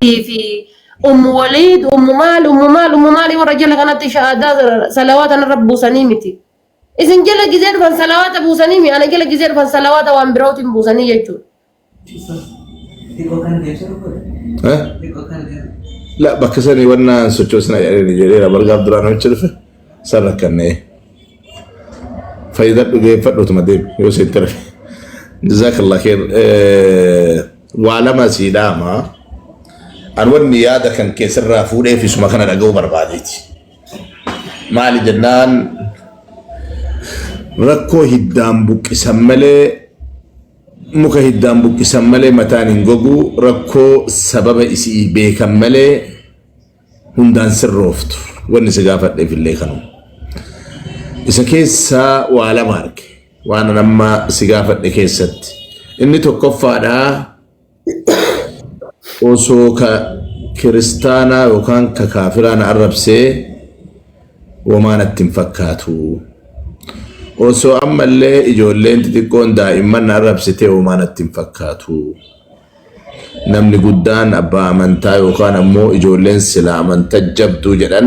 في أم وليد أم مال ورجل كانت شهادات صلوات أنا رب بوسنيمتي إذن جل جزير فان صلوات بوسنيمي أنا جل جزير فان صلوات وان بروت بوسني يجون لا بكسني وانا سوتشوسنا يعني نيجيريا برجع درانو تشرفه سركني فايدة بجي فترة تمديم يوسف ترى جزاك الله خير وعلى ما سيداما أنور نيادة كان كسر رافودة في سما كان رجوا برباديتي مالي جنان ركو هدام بوك سملة مكه هدام بوك سملة متان إنجوجو ركو سبب إسي بيكملة هندان سروفت ونسجافت في اللي كانوا إذا كيسا وعلى مارك وأنا لما سجافت لكيست إني تكفى ده وسوكا كريستانا وكان ككافران عرب سي وما نتنفكاتو وسو أما اللي إجولين تتكون دائما عرب سيتي وما نتنفكاتو نمني قدان أبا أمانتا وكان أمو إجولين سلا أمانتا جبدو جدن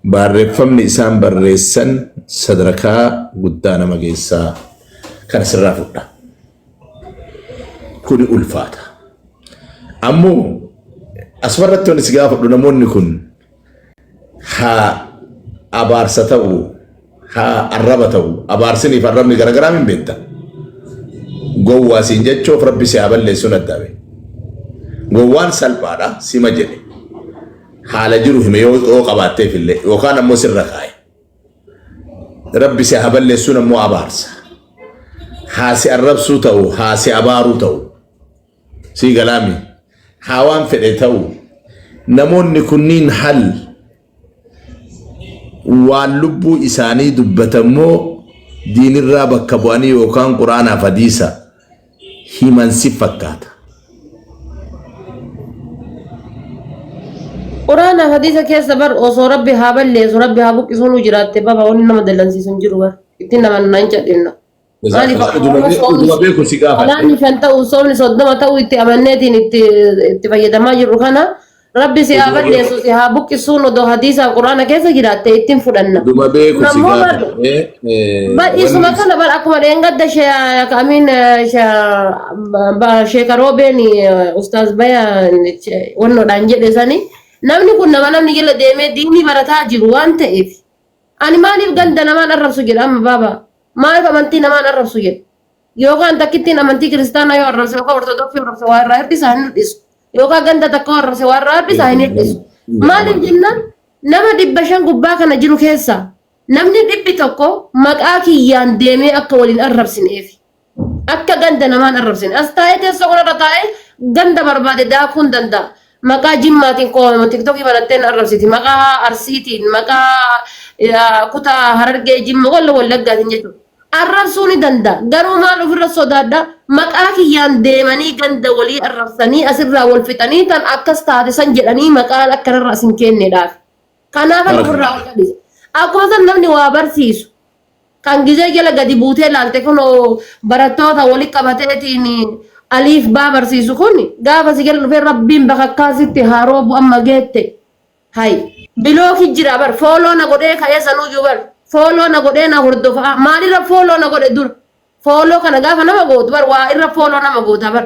بارفمني إسان بريسن صدركا قدانا مجيسا كان سرافونا كوني ألفاتا أمو أسفرت ونسقافة نمون نكون ها أبارستو ها الربتو أبارسني فرمني غرغرا من بيتا قوة سنجد شوف ربي سيابل لسنة دابي قوان سلبانا سيما جدي حال جروهم يو قباتي في الليل وكان موسر ركاي ربي سيابل لسنة مو أبارس هاسي الرب سوتو هاسي أبارو تو سي كلامي حوان فديتو نمون نكونين حل واللبو إساني دبتمو دين الرابع كبواني وكان قرآن فديسا همان سفكات قرآن حديث كيس بر أو ربي هابل لي ربي هابوك يسونو جرات بابا وننا مدلن سيسون جروبر إتنا من نانجا دينا أنا فانتا وصومني صدما تو إتي أمنيتي إتي فايدا ما جروكانا ربي سيابل لي هابوك يسونو دو حديث القرآن كيس جرات إتين فدنا دوما بيكو سيغافا بل إسما كان بل أكما دينغد شيا كامين شيا كروبيني أستاذ بيا ونو دانجي ديساني namni kun namni jala deemee diinni barataa jiru waan ta'eef ani maaliif ganda namaan arrabsu jedha amma baaba maaliif amantii namaan arrabsu jedha yookaan takkittiin amantii kiristaanaa yoo arrabse yookaan ortodoksii arrabse waa irraa hir'isaa hin hir'isu yookaan ganda takka arrabse waa irraa hir'isaa hin hir'isu maaliif jennaan nama 500 gubbaa kana jiru keessa namni 100 maqaa kiyyaan deemee akka waliin arrabsineef akka ganda namaan arrabsine as taa'ee teessoo kanarra taa'ee ganda barbaade daakuun danda'a. Maka jimmaatiin koomama tiktookii banatteen arrabsiti maqaa arsiitiin maqaa kutaa harargee jimma wallaggaatiin jechuudha arrabsuu ni danda'a garuu maal ofirra sodaadha maqaa kiyyaan deemanii ganda walii arrabsanii asirraa wal fixanii tan akkas taate san jedhanii maqaan akkanarra asin kenneedhaaf kanaaf ofirraa wal qabisa akkuma san namni waa barsiisu kan gizee jala gadi buutee laalte kun barattoota walii qabateetiin Alif babar si sukuni gaafa sigal dhufee rabbiin bakka akkaasitti haroobu amma geette hay bilooki jira bar fooloo na godhee ka'ee sanuu jubar fooloo na godhee na hordofa maalirra fooloo na godhe dur fooloo kana gaafa nama gootu bar waa irra fooloo nama goota bar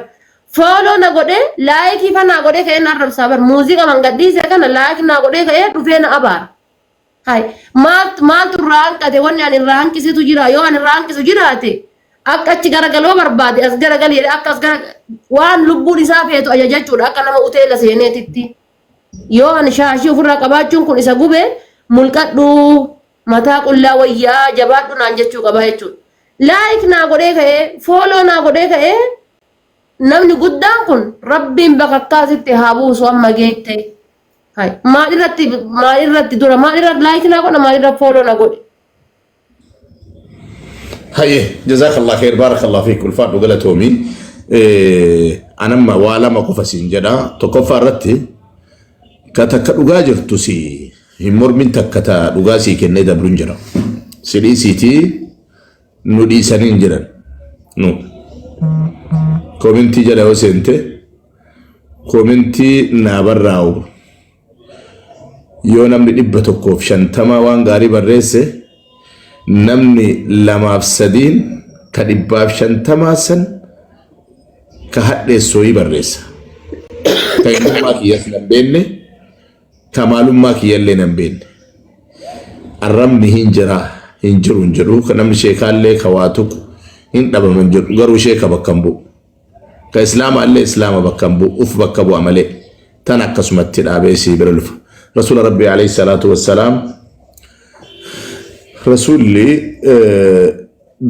fooloo na godhee laayikii fa na godhee ka'ee na arrabsaa bar muuziqaa mangadhiisee kana laayikii na godhee ka'ee dhufee na abaara hay maaltu irraa hanqate wanni ani irraa hanqisitu jira yoo ani irraa hanqisu jiraate akka achi garagaloo barbaade as garagalee akka as waan lubbuun isaa feetu ajajachuudha akka nama uteela seeneetitti yoo ani shaashii ofirraa qabaachuun kun isa gube mulqadhu mataa qullaa wayyaa jabaadhu naan jechuu qaba jechuudha laayik naa godhee ka'ee fooloo naa godhee ka'ee namni guddaan kun rabbiin bakka akkaasitti haa buusu amma geette maalirratti dura maalirratti laayik naa godha maalirratti fooloo naa godhe هاي جزاك الله خير بارك الله فيك والفرد وقالت تومي أنا ما ولا ما قفسين جدا تقف رتي كتك رجاجر تسي همور من تكتا رجاسي كنا دبرون جرا سلي سيتي نودي سنين جرا نو كومنتي جدا وسنتة komentii naa barraa'u yoo namni 150 waan gaarii barreesse namni 2-3 ka 150 san ka hadheessoo barreessa ka eenyummaa kiyyas nan beenne ka maalummaa kiyyallee nan beenne arrabni hin jiru hin jedhu ka namni sheekaallee ka waa tuqu hin dhabaman jedhu garuu sheeka bakka hin bu'u ka islaama illee islaama bakka hin bu'u uf bakka bu'a malee tan akkasumatti dhaabee sii bira lufa rasuula rabbii alayhi salaatu wassalaam rasuulli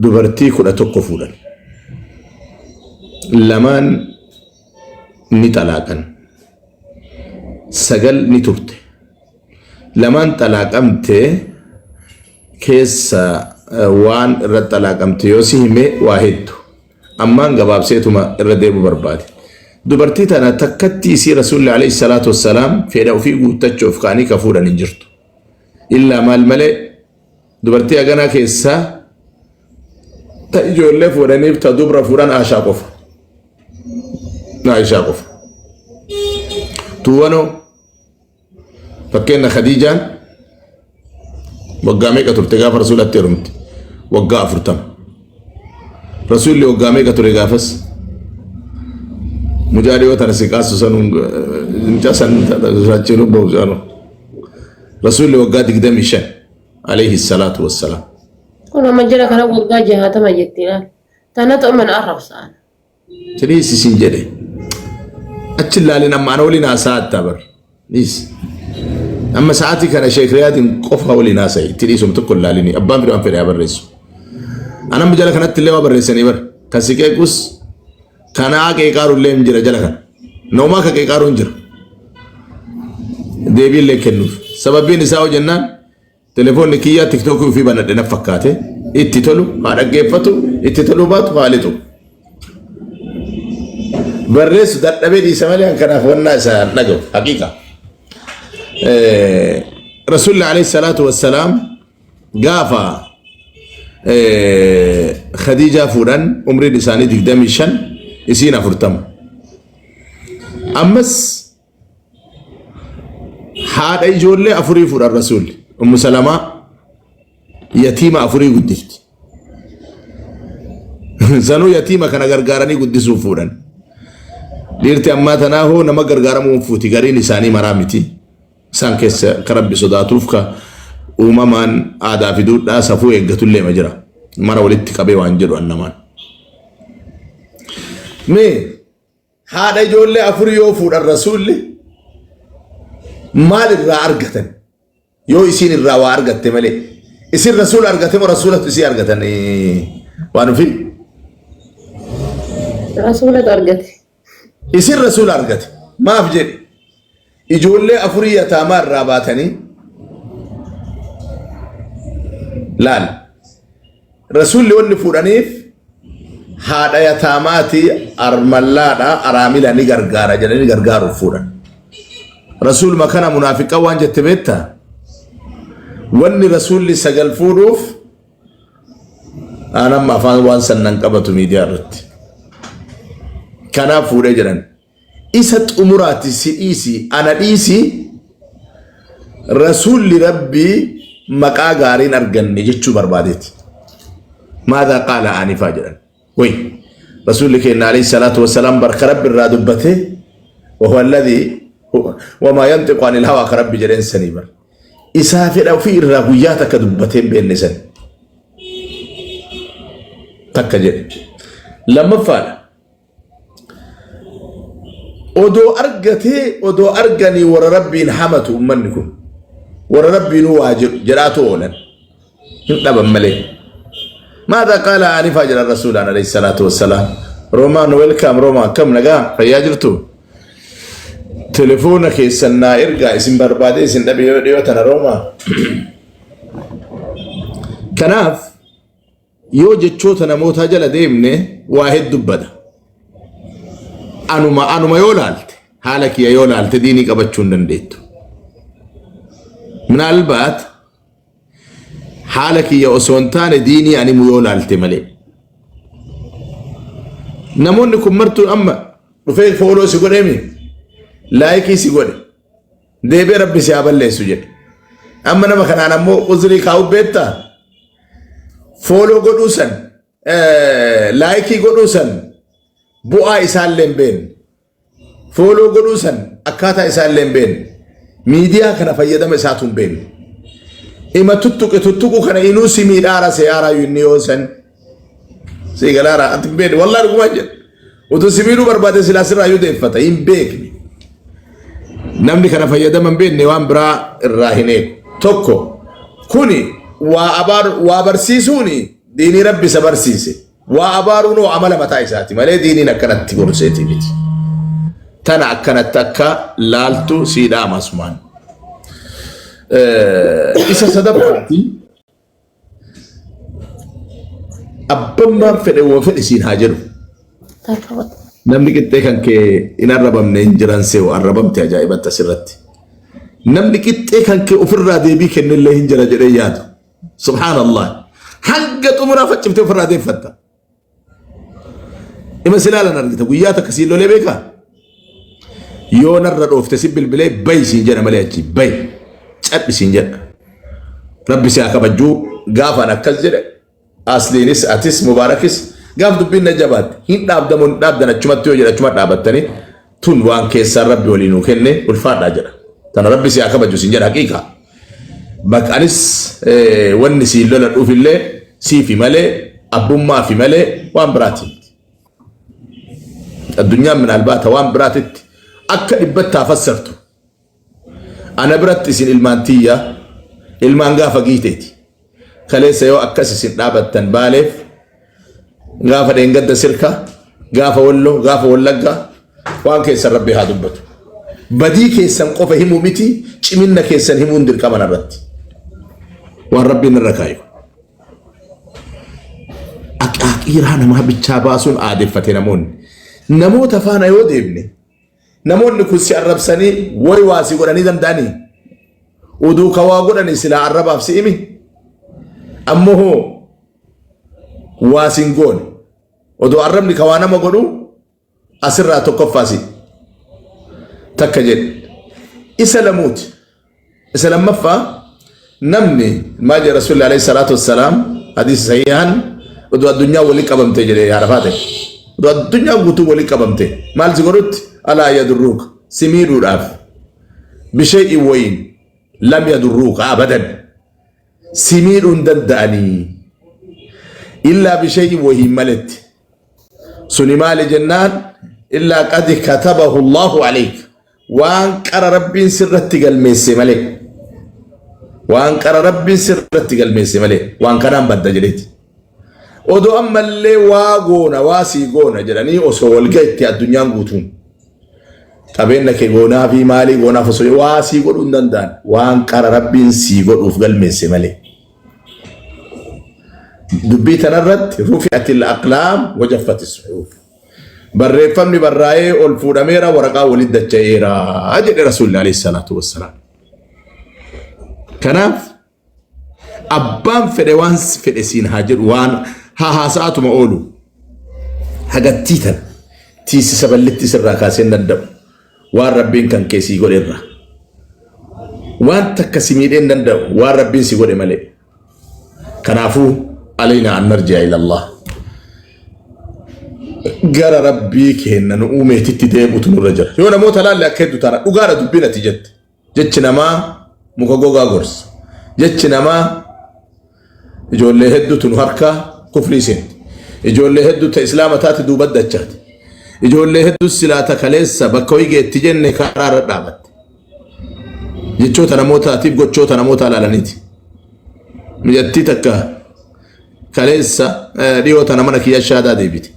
dubartii 11 fuudhan lamaan ni talaaqan 9 ni turte lamaan talaaqamte keessa waan irra talaaqamte yoo si hime waa hedduu ammaan gabaabseetuma irra deemu barbaade dubartii tana takkatti isii rasuulli alayhi salaatu wassalaam fedha ofii guuttachuuf kaanii ka fuudhan hin jirtu illaa maal malee dubartii aganaa keessaa ta ijoollee fuudhaniif ta dubra fuudhan Aishaa qofa Aishaa qofa tuwano fakkeenna Khadiijaan waggaa meeqa turte gaafa rasuulatti heerumte waggaa 40 rasuulli waggaa meeqa ture gaafas mujaadiyoo tana si qaasu sanuun san saachinu bawsaano rasuulli waggaa 25 alayhi salaatu wassalaam kuna majjala kana waggaa 60 jettina tana to man arrabsaan tiri sisin jedhe achi laalin amma ana waliin haasa'a tabar nis amma sa'aati kana sheekh riyaadin qofa waliin haasa'i tiri sum tokko laalini abbaan fidaan fedhe barreessu ana majjala kanatti illee barreessanii bar kasiqee qus kana qeeqaaru illee jira jala kana noomaa ka qeeqaaru jira deebii illee kennuuf sababiin isaa hojjennaan telefoonni kiyyaa tiktookii fi banadhe na fakkaate itti tolu haa dhaggeeffatu itti tolu baatu haalixu barreessu dadhabee dhiisa malee kanaaf wannaa isaa dhagahu haqiiqa rasuulli alayhi salaatu wassalaam gaafa Khadiijaa fuudhan umriin isaanii 25 isiin 40 ammas haadha ijoollee 4 fuudhan rasuulli Ummu Salamaa yatiima 4 guddifti sanuu yatiima kana gargaaranii guddisuuf fuudhan dhiirti ammaa tanaa hoo nama gargaaramuu fuuti gariin isaanii maraa miti isaan keessa ka rabbi sodaatuuf ka uumamaan aadaa fi duudhaa safuu eeggatullee ma jira mara walitti qabee waan jedhu annamaan mee haadha ijoollee 4 yoo fuudhan rasuulli maal irraa argatan yoo isin irraa waa argatte malee isin rasuul argate moo rasuulatu isin argatan waan ufi rasuulatu argate isin rasuul argate maaf jedhe ijoollee 4 yataamaa irraa baatanii laal rasuulli wanni fuudhaniif haadha yataamaati armallaadha araamila ni gargaara jedhanii gargaaruuf fuudhan rasuul makana munaafiqa waan jette beetta wanni rasuulli 9 fuudhuuf anam afaan waan sannan qabatu miidiyaa irratti kanaaf fuudhee jedhan isa xumuraati si dhiisi ana dhiisi rasuulli rabbii maqaa gaariin arganne jechuu barbaadeeti ماذا قال آنفا جدا وي رسول الله عليه الصلاة والسلام برك رب الرادبته وهو الذي وما ينطق عن الهوى كرب جرين سنيبر إسافر أو في الرغويات كدبتين بين نسان تكجر لما فعل ودو أرغني ور ربي نحمة أمنكم ور ربي نواجر جراتو أولا نقبا ملي ماذا قال آنفا جل الرسول عليه الصلاة والسلام رومان ويلكم روما كم نجا فياجرتو تلفونك يسنا إرجع اسم بربادي اسم نبي يوتنا روما كناف يوجد شوتنا موتا جل ديمني واحد دبدا أنو ما يولالت حالك يا يولالت ديني كبتشون دنديتو من البات حالك يا أسوانتان ديني أني ميولا التمالي نمونكم مرتو أما وفيك فولو سيقول إيمي لايكي سيقولي ديبي ربي سيابا اللي سجد أما نما كان أنا مو أزري كاو بيتا فولو قدوسن لايكي قدوسن بوآ إسال لنبين فولو قدوسن أكاتا إسال لنبين ميديا كان فيدا مساتون بين إما تتوكو كان إنو سيمي دارا سيارا يونيوسن سيقلارا أنتم بين والله رقم أجل وتو سيميرو بربادة سلاسل رايو ديفتا إن بيكني نمني كان فيدا من بين نوان برا الراهنين توكو كوني وابرسيسوني ديني ربي سبرسيسي وابارونو عمل متايساتي مالي ديني نكنت تقرسيتي بيتي تنا أكنت تكا لالتو سيدا مسمان إسا صدباتي أبما فدي وفدي سين هاجرو نمني كنت كان كي إن الربم ننجران سيو الربم تجايبا تسرتي نمني كنت كان كي أفر رادي بيك إن الله هنجر جرياتو سبحان الله حقت أمرا فتشمت أفر رادي فتا إما سلالا نرجت وياتك سيلو لبيكا يون الرد أفتسب بالبلاي باي سينجر ملياتي باي أبي سينجر ربي سياك بجو غافا نكزر أصلينيس أتيس مباركس غاف دبين نجابات هين نابدنا چمت يوجد چمت نابدتني تون وان كيسار ربي ولينو كنه والفاد ناجر تنا ربي سياك بجو سينجر حقيقة بك أنس ونسي لولا في الله سي في ملي أبو ما في ملي وان براتي الدنيا من البات وان براتي أكا إبتا فسرته أنا برات سين المانتية المانغا فقيتتي خلي سيو أكاسي سين نابتن بالف غافا دينغد سركا غافا ولو غافا ولغا وان كيسر ربي هادبتو بدي كيسن قفا همو متي چمنا كيسن همو ندر كمان رت وان ربي نركايو إيران ما بتشاباسون عادفتي نمو تفانا يود ابني نمون نكوسي عرب سني وي واسي قراني دنداني ودو كوا قراني سلا عرب أفسيمي أمه واسنقون ودو عربني كوانا مقولو أسرع تقفاسي تكجد إسلاموت إسلام مفا نمني ما جاء رسول الله عليه الصلاة والسلام حديث سيئان ودو الدنيا ولي كبمتي جري عرفاتي ودو الدنيا قطو ولي كبمتي مال زغروت ألا يدروك سمير راف بشيء وين لم يدروك أبدا سمير دنداني إلا بشيء وهي ملت سنمال جنان إلا قد كتبه الله عليك وان قرى ربي سرت قلميس ملك وان قرى ربي سرت قلميس ملك وان كان بدا جريت ودو أما اللي واغونا واسي غونا جراني وصول قيت الدنيا قوتون قبلنا كي غونا في مالي غونا فسوي واسي غون دندان وان قرى ربي سي غون وفقل ميس ملك دبيت نرد رفعت الأقلام وجفت الصحف بريفمني براي والفوداميرا ورقا ولد الجيرا أجل رسول الله عليه الصلاة والسلام كناف أبام فدوانس فدسين هاجر وان ها ساعتو ما أولو حاجة تيتن تيسي سبلتي سرا كاسين ندم وان ربين كان كيسي يقول إرّا وان تكسيميدين ندم وان ربين سيقول ملي كنافو علينا أن نرجع إلى الله قال ربي كهنا نؤمه تتديم وتنور رجل يونا موت لا لأكيد ترى وقال دبنا تجد جتنا ما مكوغا غورس جتنا ما يجول له هدو تنهركا كفريسين يجول له هدو تإسلام تاتي دو بدأ جات يجول له هدو السلاة كاليسا بكويجي تجن كارار الرابط يجو تنا موتا تيب جو تنا موتا لا لنيتي مجتي تكا كاليسا ريو تنا منك يا شهادة ديبيتي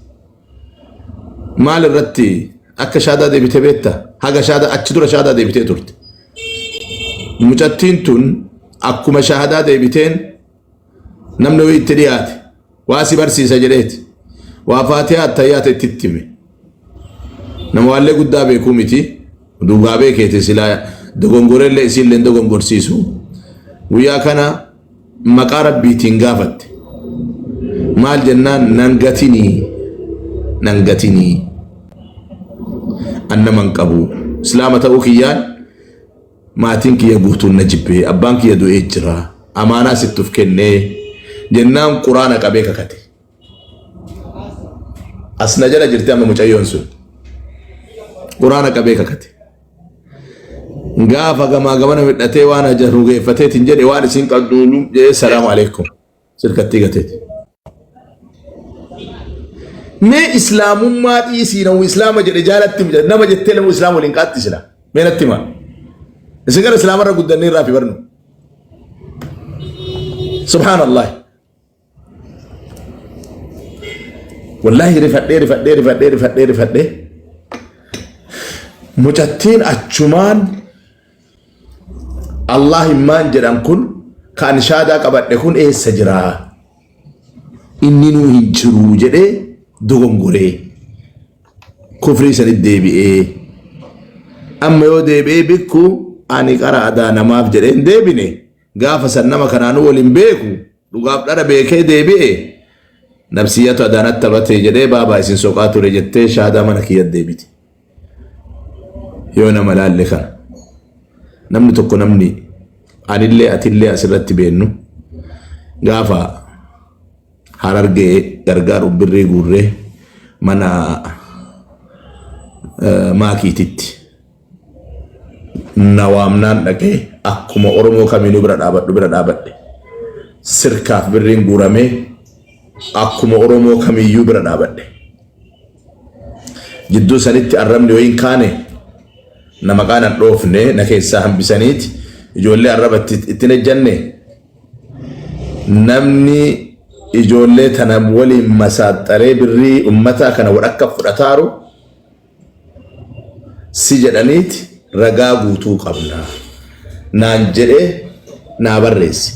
مال الرتي أك شهادة ديبيتي بيتا هاga شهادة أتشدور شهادة ديبيتي تورت مجتين تون أكو ما شهادة ديبيتين نمنوي التريات واسي برسي سجلت وفاتحة تيات تتمي نموالي قدامي كوميتي دوغابي كيتي سلا دوغنغوري اللي يسيل لين دوغنغور سيسو ويا كان مقارب بيتين غافت مال جنان ننغتيني أنا من قبو إسلام توكيان ما تنكي يقوتو النجبي أبانك يدو إجرا أمانا ستفكني جنان قرآن قبيك كتي أسنجل جرتي أما مجايون سن قرآن قبيك كتي غافا كما غمنا مدتي وانا جروغي فتيت جدي وانا سين قدولو السلام عليكم سركتي كتي ما إسلام ما تيسينا وإسلام جرجالة نما جتلا وإسلام ولينكات تسلا من التما إسكار إسلام را قدني رافي برنو سبحان الله والله رفت مجتين أجمان الله ما جرام كن كان شادا قبل يكون إيه سجرا إني نو هنجرو جده دوغونغوري كفري سند ديبي أما يو ديبي بكو أني كرا أدا نماف جدين ديبيني غافا سنما كنانو ولين بيكو لغاف دارا بيكي ديبي نفسياتو أدانات تبتي جدي بابا إسن سوقاتو رجتي شهادا منكي يديبيتي يونا ملال لخان نمني تقو نمني أني اللي أتي اللي أسرت بينو غافا hararge gargaru birre gurre mana maakititti nawamnan dake akkuma oromo kaminu bira dhaabadde sirkaaf birrin gurame akkuma oromo kamiyyu bira dhaabadde jiddu sanitti arrabni wayin kaane nama qaanan dhoofne na keessa hambisaniiti ijoollee arrabatti itti nejjanne namni ijoollee tana waliin masaaxaree birrii ummataa kana wadhakka fudhataaru si jedhaniiti ragaa guutuu qabna naan jedhee naa barreessi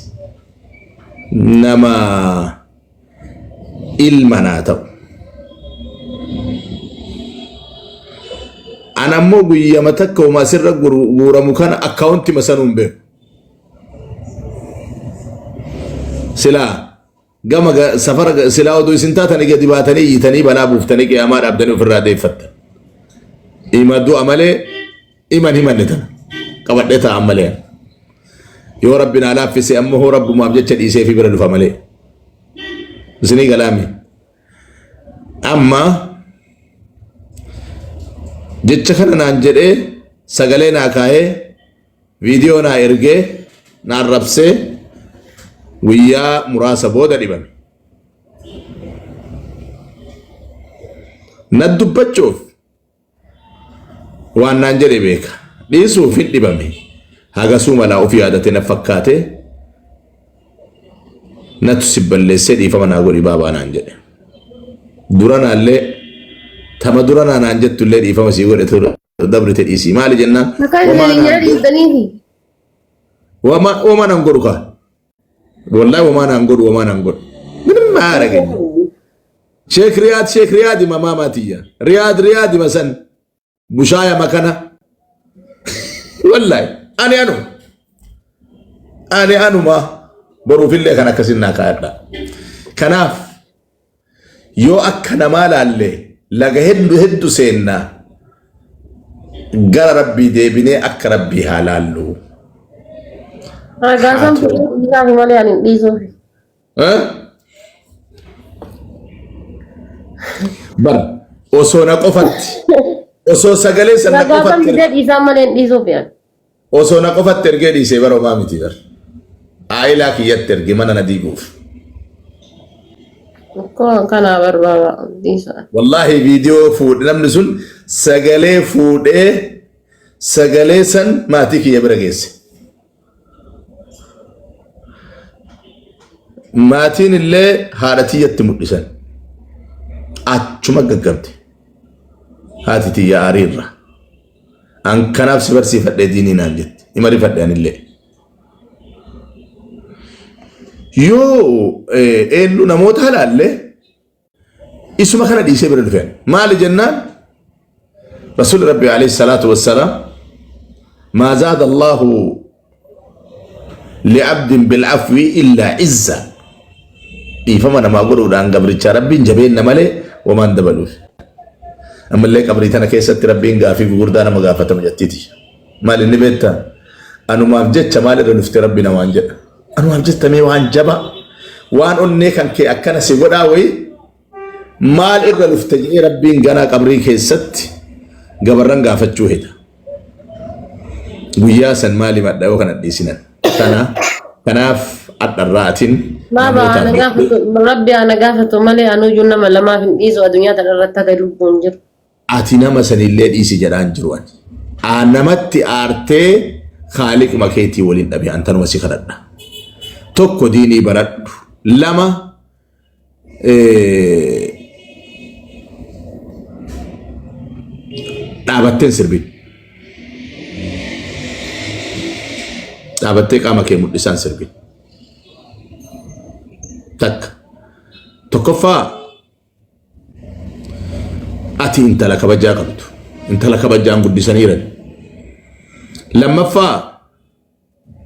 nama ilma naa ta'u anammoo guyyama takka uma asirra guuramu kana akkaawunti masanuun beeku silaa gama safara silaa oduu isin taatanii gadi baatanii iyyitanii balaa buuftanii qiyaamaa dhaabdanii ofirraa deeffattan imaduu amalee iman himanne tana qabadhee taa'an malee yoo rabbi naa laaffise ammoo hoo rabbumaaf jecha dhiisee fi bira dhufa malee isinii galaami amma jecha kana naan jedhee sagalee naa kaayee viidiyoo naa ergee naan rabsee guyyaa muraasa booda dhibame na dubbachuuf waan naan jedhe beeka dhiisuuf hin dhibame hagasuu malaa ofii yaadate na fakkaate natu si balleessee dhiifama naa godhi baabaa naan jedhe duranaallee tama duranaa naan jettullee dhiifama sii godhe dabrite dhiisii maali jennaan wamaa nan godhu kaa والله وما نقول من ما أرجع شيخ رياض ما ماتيا رياض مثلا بشاية مكانه والله أنا ما بروف الله كنا كسرنا كاردا كناف يو أكنا مال الله لقى هدو سينا قال ربي ديبني أكربي حلالو Agak bisa gimana nih di sini? Bar, osona qofat, oso sagale sana qofat. Agak tidak bisa mana di Sofia. Osona qofat terge di sebaro mami tibar. Aila kiyat terge mana nadiguf. Kok kana berbawa di sana? Wallahi video food namni sun sagale san mati kiya beragesi. maatiin illee haadhatiyyatti mul'isan achuma gaggabde haati tiyya aariirra an kanaaf si barsiifadhee diinii naan jetti ima rifadhe anillee yoo eenyu namoota halaallee isuma kana dhiisee bira dhufeen maali jennaan rasuul rabbi alayhi salaatu wassalaam maa zaada allahu li'abdin bil'afwi illaa izza dhiifama namaa godhuudhaan gabricha rabbiin jabeenna malee wamaan dabaluuf أما اللي قبريتنا كيسة ربين غافي غوردانا مغافة مجتتي مال النبيتا أنو ما بجت مال رنفت ربنا وانجب أنو ما بجت مي وانجبا وان أني كان كي أكنا سيودا وي مال رنفت ربين غانا قبري كيسة غبرن غافة جوهدا وياسن مالي مدى وكان الديسنا كناف الراتين بابا أنا قافت ربي أنا قافت مالي أنو جنة لما في إيزو الدنيا تلرتها يلبون جر أتينا مثلا اللي إيسي جران جروان أنا متي آرتي خالق مكيتي ولين أبي أنت نوسي خلدنا توكو ديني برد لما دابتين سربين دابتين قاما كي مدسان سربين تك تكفى أتي انت لك بجا قبط انت لك بجا نقول سنيرا لما فا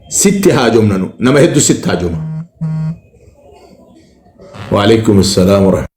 ست هاجم نما هدو ست هاجم وعليكم السلام ورحمة